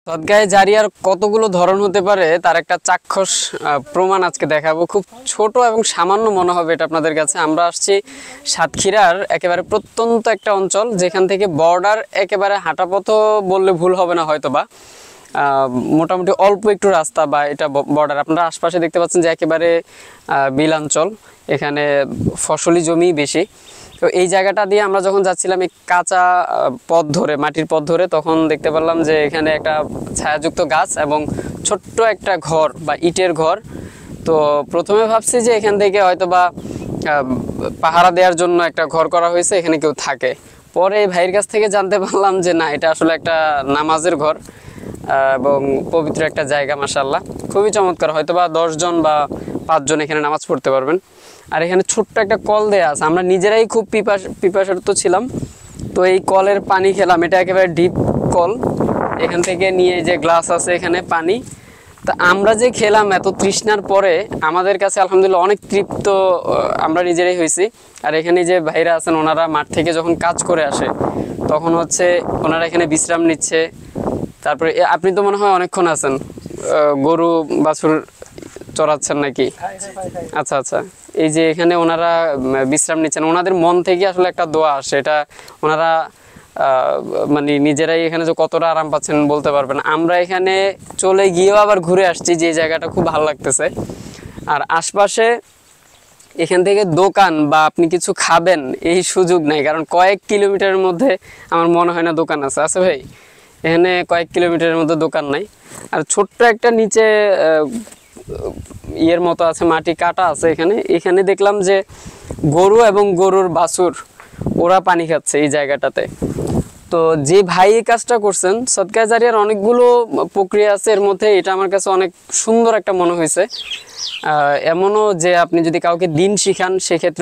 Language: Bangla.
সদকায়ে জারিয়ার কতগুলো ধরন হতে পারে তার একটা চাক্ষুষ প্রমাণ আজকে দেখাবো। খুব ছোট এবং সামান্য মনে হবে এটা আপনাদের কাছে। আমরা আসছি সাতক্ষীরার একেবারে প্রত্যন্ত একটা অঞ্চল, যেখান থেকে বর্ডার একেবারে হাঁটাপথও বললে ভুল হবে না হয়তো বা। মোটামুটি অল্প একটু রাস্তা বা এটা বর্ডার। আপনারা আশপাশে দেখতে পাচ্ছেন যে একেবারে বিলাঞ্চল, এখানে ফসলি জমি বেশি। তো এই জায়গাটা দিয়ে আমরা যখন যাচ্ছিলাম এই কাঁচা পথ ধরে, মাটির পথ ধরে, তখন দেখতে পেলাম যে এখানে একটা ছায়াযুক্ত গাছ এবং ছোট্ট একটা ঘর বা ইটের ঘর। তো প্রথমে ভাবছি যে এখান থেকে হয়তো বা পাহারা দেওয়ার জন্য একটা ঘর করা হয়েছে, এখানে কেউ থাকে। পরে এই ভাইয়ের কাছ থেকে জানতে পারলাম যে না, এটা আসলে একটা নামাজের ঘর এবং পবিত্র একটা জায়গা। মাশাআল্লাহ, খুবই চমৎকার। হয়তো বা 10 জন বা 5 জন এখানে নামাজ পড়তে পারবেন। আর এখানে ছোট্ট একটা কল দেয়া আছে। আমরা নিজেরাই খুব পিপাসার্থ ছিলাম, তো এই কলের পানি খেলাম। এটা একেবারে ডিপ কল, এখান থেকে নিয়ে যে গ্লাস আছে এখানে পানি। তা আমরা যে খেলাম এত তৃষ্ণার পরে, আমাদের কাছে আলহামদুলিল্লাহ অনেক তৃপ্ত আমরা নিজেরাই হয়েছি। আর এখানে যে ভাইরা আছেন, ওনারা মাঠ থেকে যখন কাজ করে আসে তখন হচ্ছে ওনারা এখানে বিশ্রাম নিচ্ছে। তারপরে আপনি তো মনে হয় অনেকক্ষণ আছেন, গরু বাছুর চড়াচ্ছেন নাকি? আচ্ছা আচ্ছা। এই যে এখানে ওনারা বিশ্রাম নিচ্ছেন, ওনাদের মন থেকে আসলে একটা দোয়া আসে। এটা ওনারা মানে নিজেরাই এখানে যে কতটা আরাম পাচ্ছেন বলতে পারবেন। আমরা এখানে চলে গিয়েও আবার ঘুরে আসছি, যে জায়গাটা খুব ভালো লাগতেছে। আর আশপাশে এখান থেকে দোকান বা আপনি কিছু খাবেন এই সুযোগ নাই, কারণ কয়েক কিলোমিটারের মধ্যে আমার মনে হয় না দোকান আছে। আছে ভাই, এখানে কয়েক কিলোমিটারের মধ্যে দোকান নাই। আর ছোট্ট একটা নিচে ইয়ের মতো আছে, মাটি কাটা আছে এখানে। এখানে দেখলাম যে গরু এবং গরুর বাছুর ওরা পানি খাচ্ছে এই জায়গাটাতে। তো যে ভাই এই কাজটা করছেন, সদকায়ে জারিয়ার অনেকগুলো প্রক্রিয়া আছে, এর মধ্যে এটা আমার কাছে অনেক সুন্দর একটা মনে হয়েছে। এমনও যে আপনি যদি কাউকে দিন শিখান সেক্ষেত্রে